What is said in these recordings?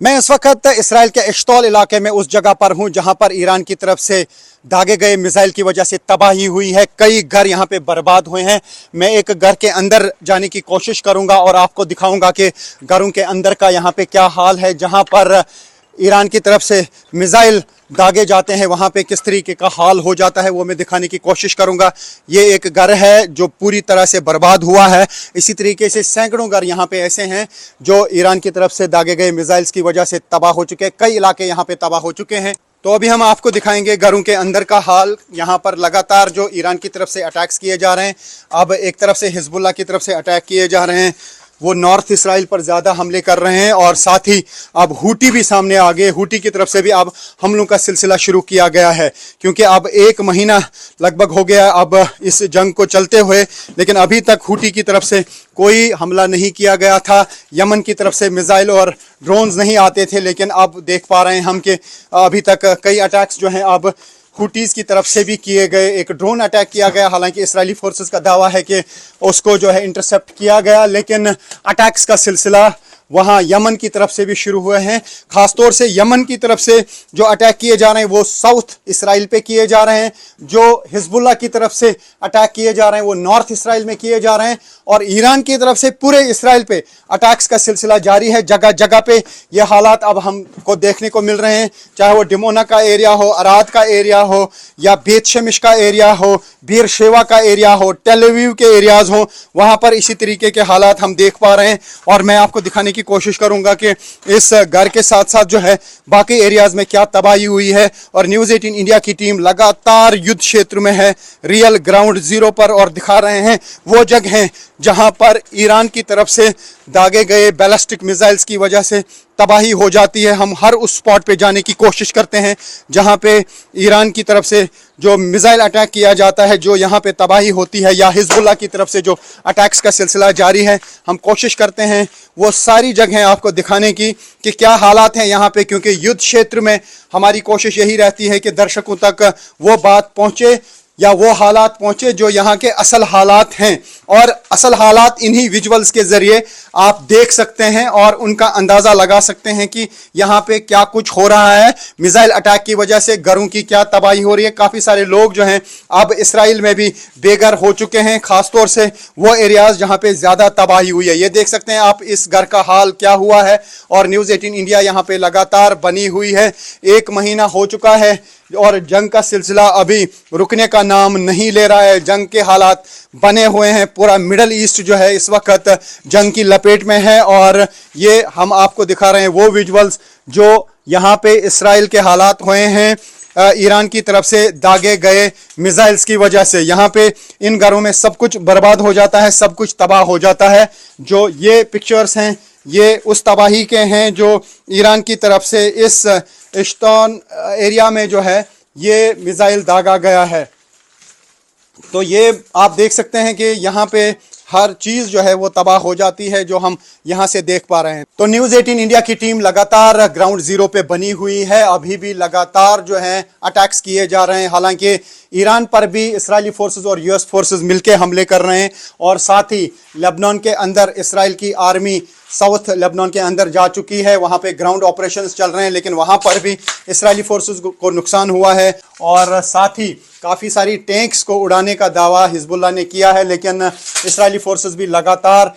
मैं इस वक्त इसराइल के इश्तोल इलाके में उस जगह पर हूं जहां पर ईरान की तरफ से दागे गए मिसाइल की वजह से तबाही हुई है। कई घर यहां पे बर्बाद हुए हैं। मैं एक घर के अंदर जाने की कोशिश करूंगा और आपको दिखाऊंगा कि घरों के अंदर का यहां पे क्या हाल है। जहां पर ईरान की तरफ से मिसाइल दागे जाते हैं वहां पे किस तरीके का हाल हो जाता है वो मैं दिखाने की कोशिश करूंगा। ये एक घर है जो पूरी तरह से बर्बाद हुआ है। इसी तरीके से सैकड़ों घर यहाँ पे ऐसे हैं जो ईरान की तरफ से दागे गए मिसाइल्स की वजह से तबाह हो चुके हैं। कई इलाके यहाँ पे तबाह हो चुके हैं। तो अभी हम आपको दिखाएंगे घरों के अंदर का हाल। यहाँ पर लगातार जो ईरान की तरफ से अटैक्स किए जा रहे हैं, अब एक तरफ से हिजबुल्लाह की तरफ से अटैक किए जा रहे हैं, वो नॉर्थ इसराइल पर ज़्यादा हमले कर रहे हैं और साथ ही अब हूटी भी सामने आ गए। हूटी की तरफ से भी अब हमलों का सिलसिला शुरू किया गया है क्योंकि अब एक महीना लगभग हो गया अब इस जंग को चलते हुए, लेकिन अभी तक हूटी की तरफ से कोई हमला नहीं किया गया था। यमन की तरफ से मिसाइल और ड्रोन्स नहीं आते थे, लेकिन अब देख पा रहे हैं हम कि अभी तक कई अटैक्स जो हैं अब हुटीज़ की तरफ से भी किए गए। एक ड्रोन अटैक किया गया, हालांकि इस्राएली फोर्सेस का दावा है कि उसको जो है इंटरसेप्ट किया गया, लेकिन अटैक्स का सिलसिला वहाँ यमन की तरफ से भी शुरू हुए हैं। ख़ासतौर से यमन की तरफ से जो अटैक किए जा रहे हैं वो साउथ इसराइल पे किए जा रहे हैं। जो हिजबुल्लाह की तरफ से अटैक किए जा रहे हैं वो नॉर्थ इसराइल में किए जा रहे हैं और ईरान की तरफ से पूरे इसराइल पे अटैक्स का सिलसिला जारी है। जगह जगह पे ये हालात अब हमको देखने को मिल रहे हैं, चाहे वो डिमोना का एरिया हो, अराद का एरिया हो या बेत शेमिश का एरिया हो, बीर शेवा का एरिया हो, टेल अवीव के एरियाज़ हो, वहाँ पर इसी तरीके के हालात हम देख पा रहे हैं। और मैं आपको दिखाने की कोशिश करूंगा कि इस घर के साथ साथ जो है बाकी एरियाज में क्या तबाही हुई है। और न्यूज़ 18 इंडिया की टीम लगातार युद्ध क्षेत्र में है, रियल ग्राउंड जीरो पर, और दिखा रहे हैं वो जगह हैं जहां पर ईरान की तरफ से दागे गए बैलिस्टिक मिसाइल्स की वजह से तबाही हो जाती है। हम हर उस स्पॉट पे जाने की कोशिश करते हैं जहां पे ईरान की तरफ से जो मिसाइल अटैक किया जाता है, जो यहाँ पे तबाही होती है, या हिजबुल्लाह की तरफ से जो अटैक्स का सिलसिला जारी है। हम कोशिश करते हैं वो सारी जगहें आपको दिखाने की कि क्या हालात हैं यहाँ पे, क्योंकि युद्ध क्षेत्र में हमारी कोशिश यही रहती है कि दर्शकों तक वो बात पहुँचे या वो हालात पहुंचे जो यहाँ के असल हालात हैं। और असल हालात इन्हीं विजुअल्स के ज़रिए आप देख सकते हैं और उनका अंदाज़ा लगा सकते हैं कि यहाँ पे क्या कुछ हो रहा है। मिसाइल अटैक की वजह से घरों की क्या तबाही हो रही है। काफ़ी सारे लोग जो हैं अब इसराइल में भी बेघर हो चुके हैं, ख़ासतौर से वो एरियाज़ जहाँ पे ज़्यादा तबाही हुई है। ये देख सकते हैं आप इस घर का हाल क्या हुआ है। और न्यूज़ 18 इंडिया यहाँ पे लगातार बनी हुई है। एक महीना हो चुका है और जंग का सिलसिला अभी रुकने का नाम नहीं ले रहा है। जंग के हालात बने हुए हैं। पूरा मिडल ईस्ट जो है इस वक्त जंग की लपेट में है और ये हम आपको दिखा रहे हैं वो विजुअल्स जो यहाँ पे इसराइल के हालात हुए हैं ईरान की तरफ से दागे गए मिसाइल्स की वजह से। यहाँ पे इन घरों में सब कुछ बर्बाद हो जाता है, सब कुछ तबाह हो जाता है। जो ये पिक्चर्स हैं ये उस तबाही के हैं जो ईरान की तरफ से इस इश्तौन एरिया में जो है ये मिसाइल दागा गया है। तो ये आप देख सकते हैं कि यहाँ पे हर चीज़ जो है वो तबाह हो जाती है जो हम यहाँ से देख पा रहे हैं। तो न्यूज़ 18 इंडिया की टीम लगातार ग्राउंड जीरो पे बनी हुई है। अभी भी लगातार जो है अटैक्स किए जा रहे हैं। हालांकि ईरान पर भी इस्राएली फोर्सेस और यूएस फोर्सेस मिलकर हमले कर रहे हैं और साथ ही लेबनान के अंदर इसराइल की आर्मी साउथ लेबनान के अंदर जा चुकी है। वहाँ पे ग्राउंड ऑपरेशंस चल रहे हैं, लेकिन वहाँ पर भी इस्राएली फोर्सेस को नुकसान हुआ है। और साथ ही काफ़ी सारी टैंक्स को उड़ाने का दावा हिजबुल्लाह ने किया है, लेकिन इस्राएली फोर्सेस भी लगातार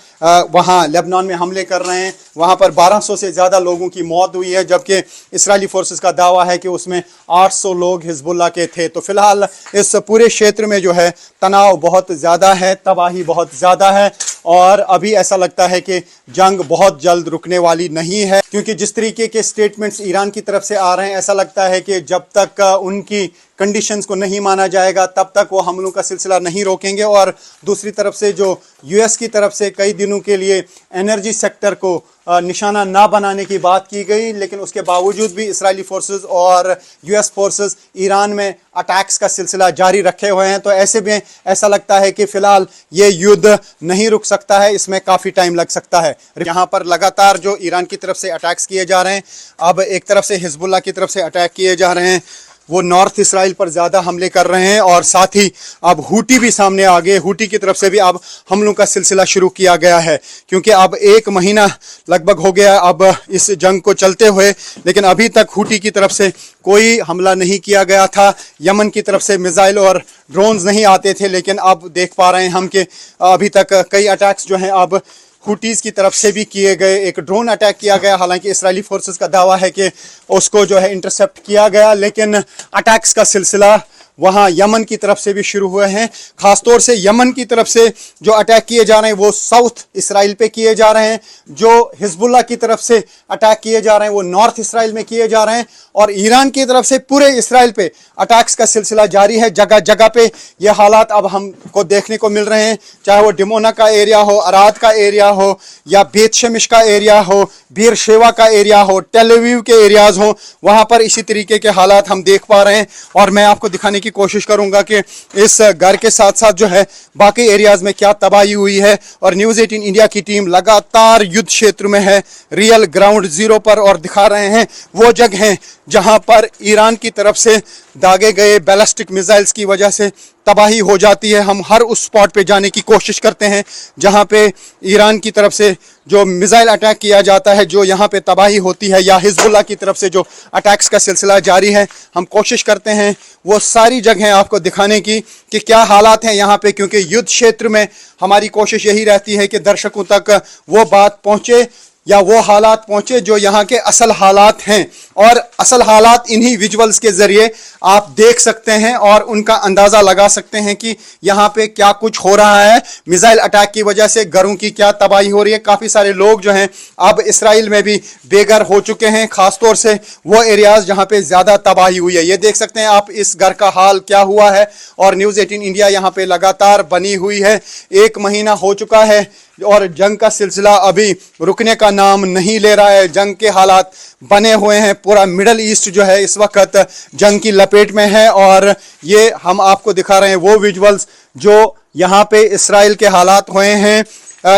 वहाँ लेबनान में हमले कर रहे हैं। वहाँ पर 1200 से ज़्यादा लोगों की मौत हुई है, जबकि इस्राएली फोर्सेस का दावा है कि उसमें 800 लोग हिजबुल्लाह के थे। तो फिलहाल इस पूरे क्षेत्र में जो है तनाव बहुत ज़्यादा है, तबाही बहुत ज़्यादा है और अभी ऐसा लगता है कि जंग बहुत जल्द रुकने वाली नहीं है, क्योंकि जिस तरीके के स्टेटमेंट्स ईरान की तरफ से आ रहे हैं ऐसा लगता है कि जब तक उनकी कंडीशंस को नहीं माना जाएगा तब तक वो हमलों का सिलसिला नहीं रोकेंगे। और दूसरी तरफ से जो यूएस की तरफ से कई दिनों के लिए एनर्जी सेक्टर को निशाना ना बनाने की बात की गई, लेकिन उसके बावजूद भी इस्राएली फोर्सेस और यूएस फोर्सेस ईरान में अटैक्स का सिलसिला जारी रखे हुए हैं। तो ऐसे में ऐसा लगता है कि फ़िलहाल ये युद्ध नहीं रुक सकता है, इसमें काफ़ी टाइम लग सकता है। यहाँ पर लगातार जो ईरान की तरफ से अटैक्स किए जा रहे हैं, अब एक तरफ से हिजबुल्लाह की तरफ से अटैक किए जा रहे हैं, वो नॉर्थ इसराइल पर ज़्यादा हमले कर रहे हैं, और साथ ही अब हूटी भी सामने आ गए। हूटी की तरफ से भी अब हमलों का सिलसिला शुरू किया गया है, क्योंकि अब 1 महीना लगभग हो गया अब इस जंग को चलते हुए, लेकिन अभी तक हूटी की तरफ से कोई हमला नहीं किया गया था। यमन की तरफ से मिसाइल और ड्रोन्स नहीं आते थे, लेकिन अब देख पा रहे हैं हम कि अभी तक कई अटैक्स जो हैं अब हुटीज़ की तरफ से भी किए गए। एक ड्रोन अटैक किया गया, हालांकि इजरायली फोर्सेस का दावा है कि उसको जो है इंटरसेप्ट किया गया, लेकिन अटैक्स का सिलसिला वहाँ यमन की तरफ से भी शुरू हुए हैं। खासतौर से यमन की तरफ से जो अटैक किए जा रहे हैं वो साउथ इसराइल पे किए जा रहे हैं, जो हिजबुल्लाह की तरफ से अटैक किए जा रहे हैं वो नॉर्थ इसराइल में किए जा रहे हैं, और ईरान की तरफ से पूरे इसराइल पे अटैक्स का सिलसिला जारी है। जगह जगह पे ये हालात अब हमको देखने को मिल रहे हैं, चाहे वो डिमोना का एरिया हो, अराद का एरिया हो, या बेत शेमिश का एरिया हो, बीर शेवा का एरिया हो, टेल अवीव के एरियाज हो, वहाँ पर इसी तरीके के हालात हम देख पा रहे हैं। और मैं आपको दिखाने की कोशिश करूंगा कि इस घर के साथ साथ जो है बाकी एरियाज में क्या तबाही हुई है। और न्यूज़ 18 इंडिया की टीम लगातार युद्ध क्षेत्र में है, रियल ग्राउंड जीरो पर, और दिखा रहे हैं वो जगह जहां पर ईरान की तरफ से दागे गए बैलिस्टिक मिसाइल्स की वजह से तबाही हो जाती है। हम हर उस स्पॉट पे जाने की कोशिश करते हैं जहां पे ईरान की तरफ से जो मिसाइल अटैक किया जाता है, जो यहाँ पे तबाही होती है, या हिजबुल्लाह की तरफ से जो अटैक्स का सिलसिला जारी है। हम कोशिश करते हैं वो सारी जगहें आपको दिखाने की कि क्या हालात हैं यहाँ पे, क्योंकि युद्ध क्षेत्र में हमारी कोशिश यही रहती है कि दर्शकों तक वो बात पहुँचे या वो हालात पहुंचे जो यहाँ के असल हालात हैं। और असल हालात इन्हीं विजुअल्स के जरिए आप देख सकते हैं और उनका अंदाज़ा लगा सकते हैं कि यहाँ पे क्या कुछ हो रहा है। मिसाइल अटैक की वजह से घरों की क्या तबाही हो रही है। काफ़ी सारे लोग जो हैं अब इसराइल में भी बेघर हो चुके हैं, ख़ासतौर से वो एरियाज़ जहाँ पे ज़्यादा तबाही हुई है। ये देख सकते हैं आप इस घर का हाल क्या हुआ है, और न्यूज़ 18 इंडिया यहाँ पे लगातार बनी हुई है। 1 महीना हो चुका है और जंग का सिलसिला अभी रुकने का नाम नहीं ले रहा है। जंग के हालात बने हुए हैं, पूरा मिडल ईस्ट जो है इस वक्त जंग की लपेट में है। और ये हम आपको दिखा रहे हैं वो विजुअल्स जो यहाँ पे इसराइल के हालात हुए हैं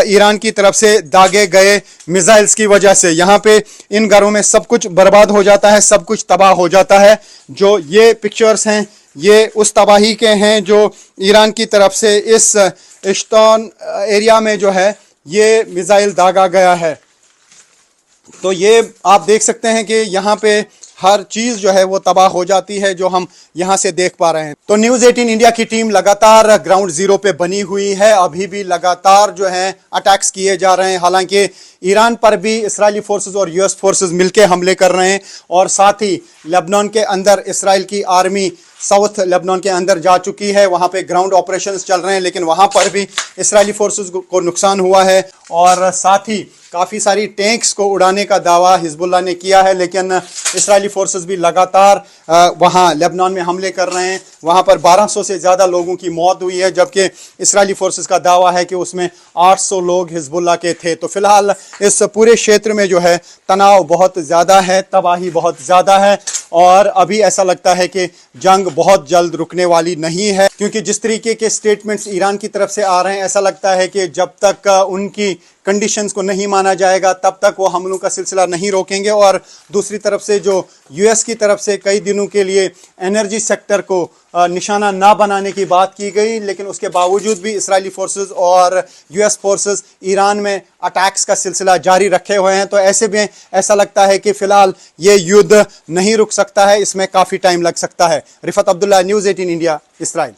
ईरान की तरफ से दागे गए मिसाइल्स की वजह से। यहाँ पे इन घरों में सब कुछ बर्बाद हो जाता है, सब कुछ तबाह हो जाता है। जो ये पिक्चर्स हैं ये उस तबाही के हैं जो ईरान की तरफ से इस इश्तान एरिया में जो है ये मिसाइल दागा गया है। तो ये आप देख सकते हैं कि यहाँ पे हर चीज़ जो है वो तबाह हो जाती है जो हम यहाँ से देख पा रहे हैं। तो न्यूज़ 18 इंडिया की टीम लगातार ग्राउंड जीरो पे बनी हुई है। अभी भी लगातार जो है अटैक्स किए जा रहे हैं। हालांकि ईरान पर भी इजरायली फोर्सेस और यूएस फोर्सेस मिलकर हमले कर रहे हैं, और साथ ही लेबनान के अंदर इसराइल की आर्मी साउथ लेबनान के अंदर जा चुकी है। वहाँ पे ग्राउंड ऑपरेशंस चल रहे हैं, लेकिन वहाँ पर भी इजरायली फोर्सेस को नुकसान हुआ है। और साथ ही काफ़ी सारी टैंक्स को उड़ाने का दावा हिजबुल्लाह ने किया है, लेकिन इजरायली फोर्सेस भी लगातार वहाँ लेबनान में हमले कर रहे हैं। वहाँ पर 1200 से ज़्यादा लोगों की मौत हुई है, जबकि इजरायली फोर्सेस का दावा है कि उसमें 800 लोग हिजबुल्लाह के थे। तो फिलहाल इस पूरे क्षेत्र में जो है तनाव बहुत ज़्यादा है, तबाही बहुत ज़्यादा है, और अभी ऐसा लगता है कि जंग बहुत जल्द रुकने वाली नहीं है, क्योंकि जिस तरीके के स्टेटमेंट्स ईरान की तरफ से आ रहे हैं, ऐसा लगता है कि जब तक उनकी कंडीशंस को नहीं माना जाएगा तब तक वो हमलों का सिलसिला नहीं रोकेंगे। और दूसरी तरफ से जो यूएस की तरफ से कई दिनों के लिए एनर्जी सेक्टर को निशाना ना बनाने की बात की गई, लेकिन उसके बावजूद भी इजरायली फोर्सेस और यूएस फोर्सेस ईरान में अटैक्स का सिलसिला जारी रखे हुए हैं। तो ऐसे में ऐसा लगता है कि फ़िलहाल ये युद्ध नहीं रुक सकता है, इसमें काफ़ी टाइम लग सकता है। Rifat Abdullah, news 18 India, Israel.